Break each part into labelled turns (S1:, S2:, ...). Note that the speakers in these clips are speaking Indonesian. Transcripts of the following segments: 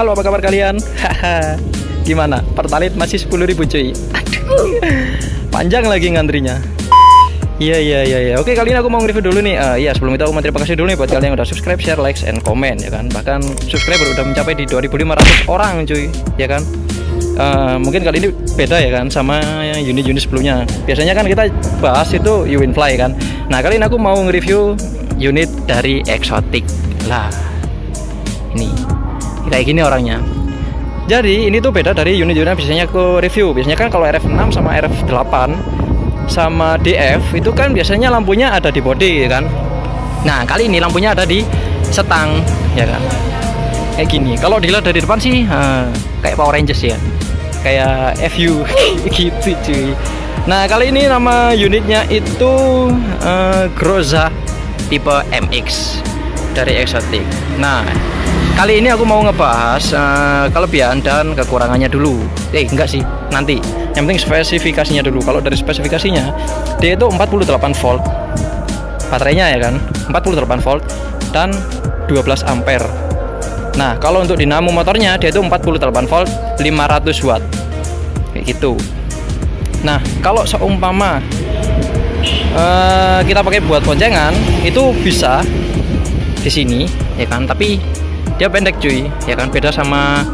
S1: Halo, apa kabar kalian? Haha. Gimana? Pertalite masih 10.000 cuy. Aduh. Panjang lagi ngantrinya. Iya. Oke, kali ini aku mau nge-review dulu nih. Iya, sebelum itu aku mau terima kasih dulu nih buat kalian yang udah subscribe, share, like, and comment ya kan. Bahkan subscriber udah mencapai di 2.500 orang cuy, ya kan. Mungkin kali ini beda ya kan sama unit-unit sebelumnya. Biasanya kan kita bahas itu Uwinfly kan. Nah, kali ini aku mau nge-review unit dari Exotic. Lah, ini kayak gini orangnya. Jadi ini tuh beda dari unit-unit biasanya aku review. Biasanya kan kalau RF6 sama RF8 sama DF itu kan biasanya lampunya ada di body kan. Nah, kali ini lampunya ada di setang ya kan. Kayak gini. Kalau dilihat dari depan sih kayak Power Rangers ya. Kayak FU gitu cuy. Nah, kali ini nama unitnya itu Groza tipe MX dari Exotic. Nah, kali ini aku mau ngebahas kelebihan dan kekurangannya dulu. Enggak sih, nanti. Yang penting spesifikasinya dulu. Kalau dari spesifikasinya, dia itu 48 volt baterainya ya kan, 48 volt dan 12 ampere. Nah, kalau untuk dinamo motornya dia itu 48 volt 500 watt kayak gitu. Nah, kalau seumpama kita pakai buat boncengan itu bisa di sini ya kan, tapi dia pendek cuy ya kan, beda sama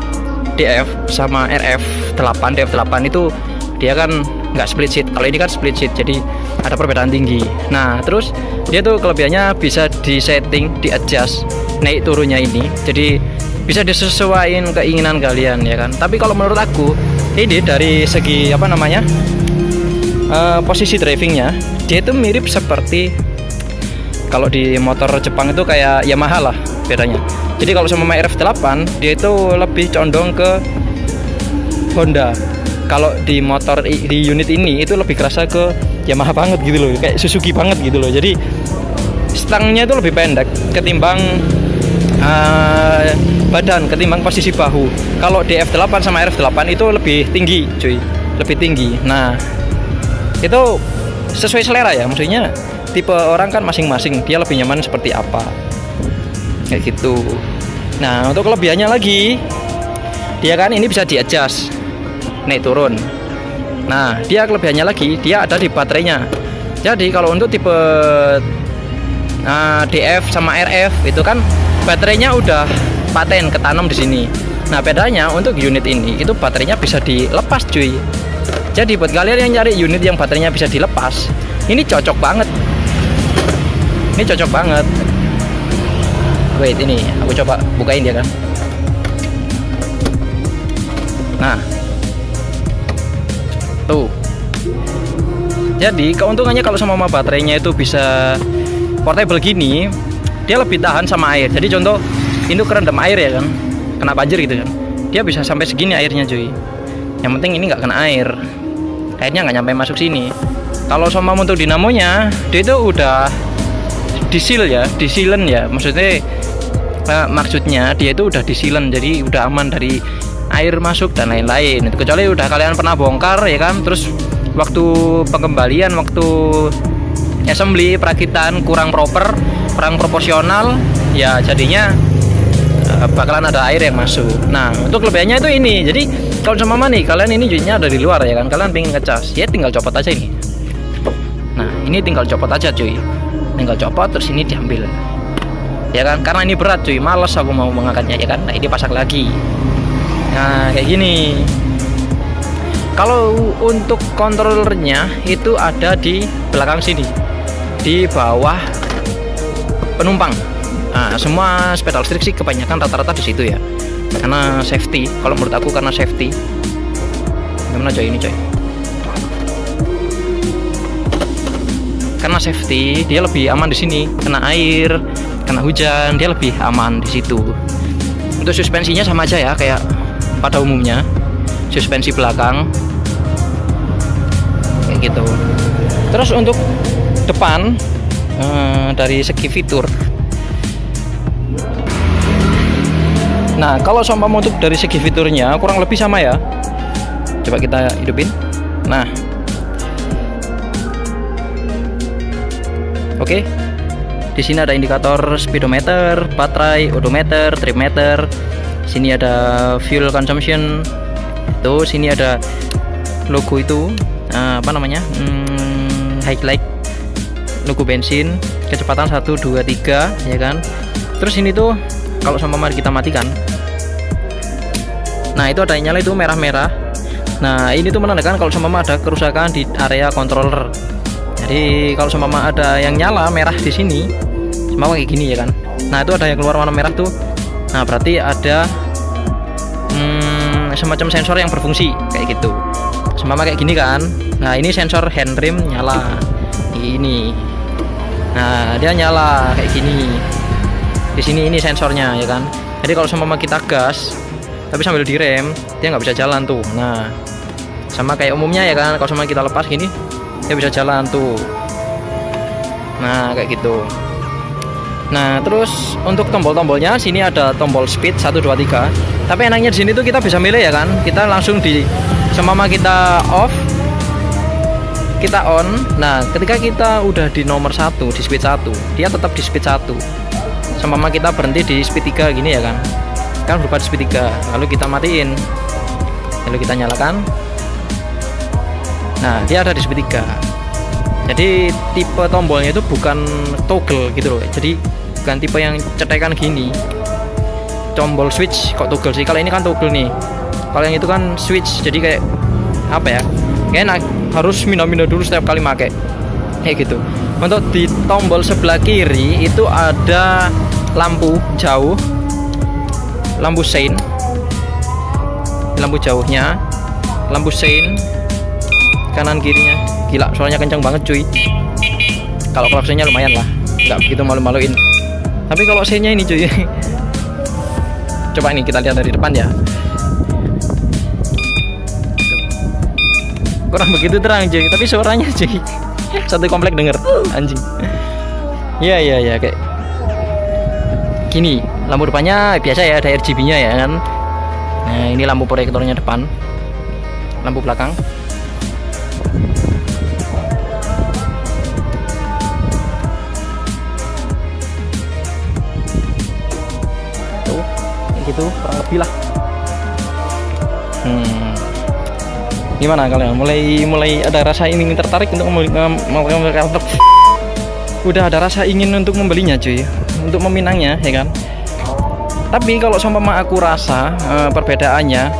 S1: DF sama RF8. DF8 itu dia kan nggak split seat, kalau ini kan split seat, jadi ada perbedaan tinggi. Nah, terus dia tuh kelebihannya bisa di setting, di adjust naik turunnya ini, jadi bisa disesuaikan keinginan kalian ya kan. Tapi kalau menurut aku ini dari segi apa namanya posisi drivingnya dia itu mirip seperti kalau di motor Jepang itu kayak Yamaha lah bedanya. Jadi kalau sama RF8 dia itu lebih condong ke Honda. Kalau di motor di unit ini itu lebih kerasa ke Yamaha banget gitu loh, kayak Suzuki banget gitu loh. Jadi stangnya itu lebih pendek ketimbang badan, ketimbang posisi bahu. Kalau di F8 sama RF8 itu lebih tinggi cuy, lebih tinggi. Nah, itu sesuai selera ya, maksudnya tipe orang kan masing-masing dia lebih nyaman seperti apa kayak gitu. Nah, untuk kelebihannya lagi dia kan ini bisa di adjust naik turun. Nah, dia kelebihannya lagi dia ada di baterainya. Jadi kalau untuk tipe DF sama RF itu kan baterainya udah paten ketanam di sini. Nah, bedanya untuk unit ini itu baterainya bisa dilepas cuy. Jadi buat kalian yang nyari unit yang baterainya bisa dilepas, ini cocok banget. Ini cocok banget. Wait, ini aku coba bukain dia kan. Nah, tuh. Jadi keuntungannya kalau sama baterainya itu bisa portable gini, dia lebih tahan sama air. Jadi contoh ini kerendam air ya kan, kena banjir gitu kan, dia bisa sampai segini airnya cuy. Yang penting ini nggak kena air, airnya nggak nyampe masuk sini. Kalau sama untuk dinamonya dia itu udah disil ya, disilen ya, maksudnya dia itu udah disilen, jadi udah aman dari air masuk dan lain-lain. Kecuali udah kalian pernah bongkar ya kan, terus waktu pengembalian, waktu assembly, perakitan kurang proper, kurang proporsional ya, jadinya bakalan ada air yang masuk. Nah, untuk kelebihannya itu ini. Jadi kalau sama nih kalian ini unitnya ada di luar ya kan, kalian pengen ngecas ya tinggal copot aja ini. Nah, ini tinggal copot aja cuy, tinggal copot terus ini diambil ya kan, karena ini berat cuy, males aku mau mengangkatnya ya kan. Nah, ini pasang lagi. Nah, kayak gini. Kalau untuk kontrolernya itu ada di belakang sini, di bawah penumpang. Nah, semua sepeda listrik sih kebanyakan rata-rata di situ ya, karena safety. Kalau menurut aku karena safety. Gimana coy ini coy? Karena safety dia lebih aman di sini, kena air, kena hujan dia lebih aman di situ. Untuk suspensinya sama aja ya kayak pada umumnya, suspensi belakang kayak gitu. Terus untuk depan dari segi fitur, nah kalau sama untuk dari segi fiturnya kurang lebih sama ya. Coba kita hidupin. Nah, oke. Di sini ada indikator speedometer, baterai, odometer, trip meter, Sini ada fuel consumption, itu sini ada logo itu apa namanya, highlight logo bensin, kecepatan 1, 2, 3 ya kan. Terus ini tuh kalau sama kita matikan, nah itu ada yang nyala itu merah-merah. Nah ini tuh menandakan kalau sama ada kerusakan di area controller. Jadi kalau sama ada yang nyala merah di sini, sama kayak gini ya kan. Nah itu ada yang keluar warna merah tuh. Nah berarti ada semacam sensor yang berfungsi kayak gitu. Sama kayak gini kan. Nah ini sensor handrim nyala. Ini. Nah dia nyala kayak gini. Di sini ini sensornya ya kan. Jadi kalau sama kita gas, tapi sambil direm, dia nggak bisa jalan tuh. Nah sama kayak umumnya ya kan. Kalau sama kita lepas gini, dia bisa jalan tuh. Nah kayak gitu. Nah terus untuk tombol-tombolnya sini ada tombol speed 1, 2, 3. Tapi enaknya di sini tuh kita bisa milih ya kan. Kita langsung di semama kita off, kita on. Nah ketika kita udah di nomor 1 di speed 1, dia tetap di speed 1. Semama kita berhenti di speed 3 gini ya kan. Kan berupa di speed 3. Lalu kita matiin. Lalu kita nyalakan. Nah dia ada di speed 3. Jadi tipe tombolnya itu bukan toggle gitu loh. Jadi bukan tipe yang cetekan gini. Tombol switch kok toggle sih. Kalau ini kan toggle nih. Kalau yang itu kan switch. Jadi kayak apa ya? Kayak harus mina-mina dulu setiap kali pakai. Kayak gitu. Untuk di tombol sebelah kiri itu ada lampu jauh, lampu sein, lampu jauhnya, lampu sein, kanan kirinya. Gila, soalnya kencang banget cuy. Kalau klaksonnya lumayan lah, nggak begitu malu-maluin. Tapi kalau seinnya ini cuy, coba ini kita lihat dari depan ya. Kurang begitu terang cuy, tapi suaranya cuy satu komplek denger, anjing. Iya kayak gini. Lampu depannya biasa ya, ada RGB-nya ya kan. Nah ini lampu proyektornya depan, lampu belakang. Gitu kurang lebih lah. Gimana kalian? Mulai ada rasa ingin tertarik untuk udah ada rasa ingin untuk membelinya cuy, untuk meminangnya ya kan. Tapi kalau sama aku rasa perbedaannya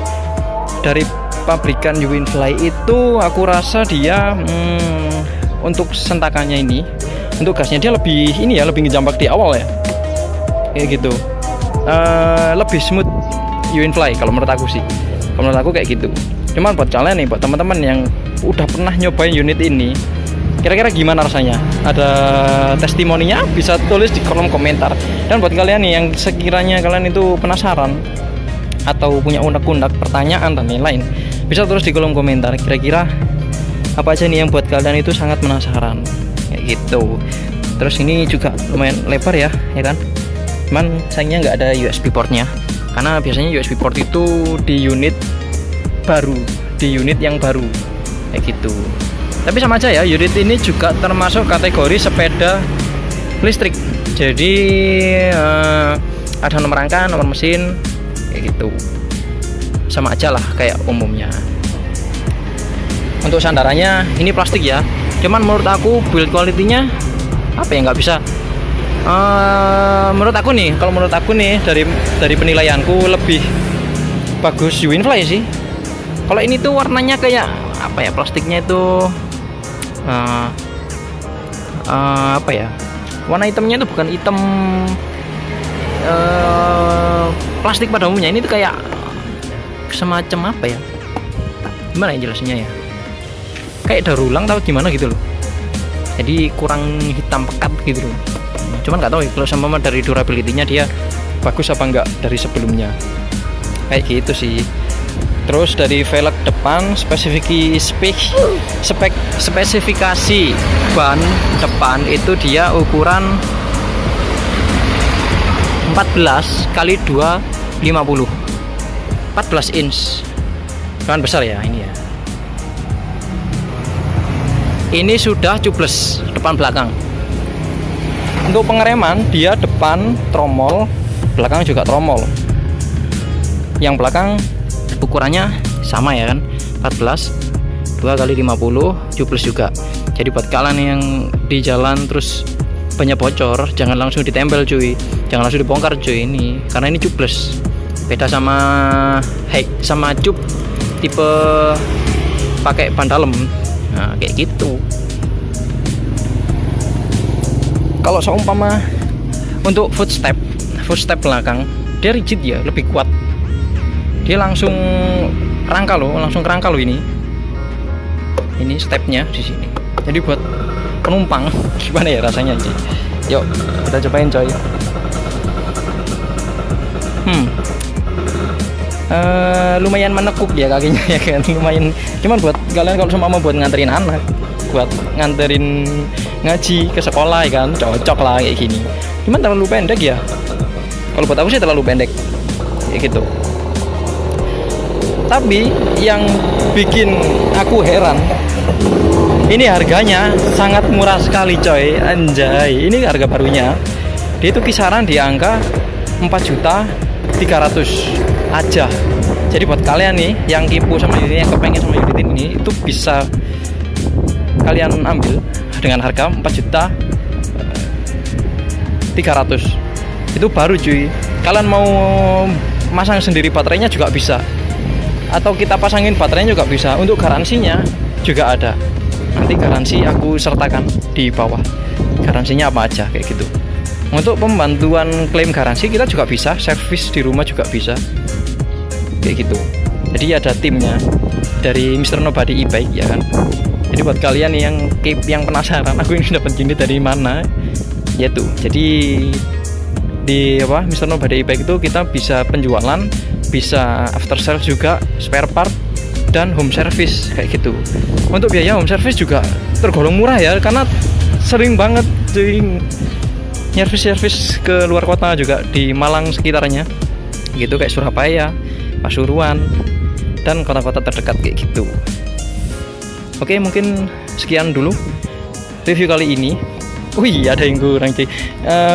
S1: dari pabrikan Uwinfly itu, aku rasa dia untuk sentakannya ini, untuk gasnya dia lebih ini ya, lebih ngejambak di awal ya, kayak gitu. Lebih smooth Uwinfly kalau menurut aku sih. Kalau menurut aku kayak gitu. Cuman buat kalian nih, buat teman-teman yang udah pernah nyobain unit ini, kira-kira gimana rasanya? Ada testimoninya? Bisa tulis di kolom komentar. Dan buat kalian nih yang sekiranya kalian itu penasaran atau punya unek-unek pertanyaan dan lain-lain, bisa tulis di kolom komentar. Kira-kira apa aja nih yang buat kalian itu sangat penasaran kayak gitu. Terus ini juga lumayan lebar ya kan. Cuman sayangnya nggak ada USB portnya, karena biasanya USB port itu di unit baru, di unit yang baru kayak gitu. Tapi sama aja ya, unit ini juga termasuk kategori sepeda listrik. Jadi ada nomor rangka, nomor mesin kayak gitu. Sama aja lah kayak umumnya. Untuk sandarannya ini plastik ya. Cuman menurut aku build quality-nya apa ya, nggak bisa. Menurut aku nih, kalau menurut aku nih dari penilaianku lebih bagus Uwinfly sih. Kalau ini tuh warnanya kayak apa ya, plastiknya itu apa ya, warna hitamnya itu bukan hitam plastik pada umumnya. Ini tuh kayak semacam apa ya, gimana ya jelasnya ya, kayak daur ulang atau gimana gitu loh. Jadi kurang hitam pekat gitu loh. Cuman nggak tahu ya, kalau sama dari durability-nya dia bagus apa enggak dari sebelumnya, kayak gitu sih. Terus dari velg depan, spesifikasi ban depan itu dia ukuran 14 kali 250, 14 inch, kan besar ya ini ya. Ini sudah tubeless depan belakang. Untuk pengereman dia depan tromol, belakang juga tromol. Yang belakang ukurannya sama ya kan, 14 2 kali 50 tubeless juga. Jadi buat kalian yang di jalan terus banyak bocor, jangan langsung ditempel cuy, jangan langsung dibongkar cuy ini, karena ini tubeless. Beda sama sama tube tipe pakai ban dalam. Nah kayak gitu. Kalau seumpama untuk footstep belakang dia rigid ya, lebih kuat. Dia langsung rangka loh, ini. Ini stepnya di sini. Jadi buat penumpang gimana ya rasanya sih? Yuk kita cobain coy. Lumayan menekuk ya kakinya ya kan, lumayan. Cuman buat kalian kalau sama mau buat nganterin anak, buat nganterin ngaji ke sekolah ya kan, cocok lah kayak gini. Cuman terlalu pendek ya. Kalau buat aku sih terlalu pendek kayak gitu. Tapi yang bikin aku heran, ini harganya sangat murah sekali coy, anjay. Ini harga barunya, dia itu kisaran di angka 4.300.000 aja. Jadi buat kalian nih yang kipu sama unit, yang kepengen sama unit ini, itu bisa kalian ambil dengan harga 4.300.000. Itu baru cuy. Kalian mau masang sendiri baterainya juga bisa, atau kita pasangin baterainya juga bisa. Untuk garansinya juga ada, nanti garansi aku sertakan di bawah, garansinya apa aja kayak gitu. Untuk pembantuan klaim garansi kita juga bisa, servis di rumah juga bisa kayak gitu. Jadi ada timnya dari Mr. Nobody e-bike ya kan. Jadi buat kalian yang penasaran aku ini dapat unit dari mana, yaitu jadi di Mr. Nobody e-bike itu kita bisa penjualan, bisa after sales juga, spare part, dan home service kayak gitu. Untuk biaya home service juga tergolong murah ya, karena sering banget cuy servis ke luar kota juga, di Malang sekitarnya gitu, kayak Surabaya, Pasuruan, dan kota-kota terdekat kayak gitu. Oke, mungkin sekian dulu review kali ini. Wih, ada yang kurang cuy.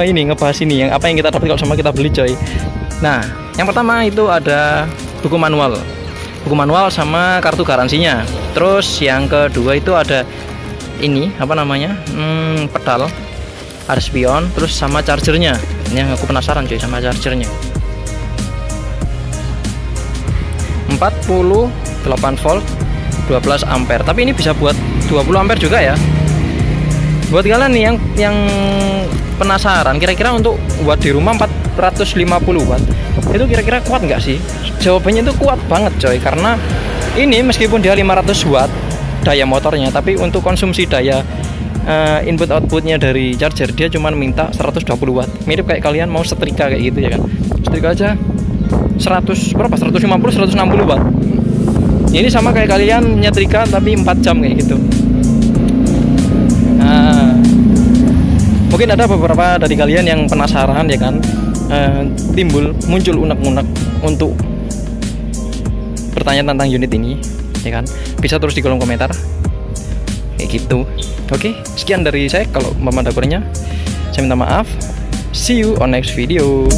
S1: Ini ngebahas ini yang apa yang kita dapat kalau sama kita beli coy. Nah, yang pertama itu ada buku manual sama kartu garansinya. Terus yang kedua itu ada ini pedal, ada spion, terus sama chargernya. Ini yang aku penasaran cuy sama chargernya. 48 volt 12 ampere, tapi ini bisa buat 20 ampere juga ya. Buat kalian nih yang penasaran kira-kira untuk buat di rumah 450 watt itu kira-kira kuat nggak sih? Jawabannya itu kuat banget coy, karena ini meskipun dia 500 watt daya motornya, tapi untuk konsumsi daya input outputnya dari charger dia cuma minta 120 watt. Mirip kayak kalian mau setrika kayak gitu ya kan, setrika aja 150 160 watt. Ini sama kayak kalian nyetrika tapi 4 jam kayak gitu. Nah, mungkin ada beberapa dari kalian yang penasaran ya kan, muncul unek-unek untuk bertanya tentang unit ini ya kan, bisa terus di kolom komentar kayak gitu. Oke, sekian dari saya. Kalau ada kurangnya saya minta maaf. See you on next video.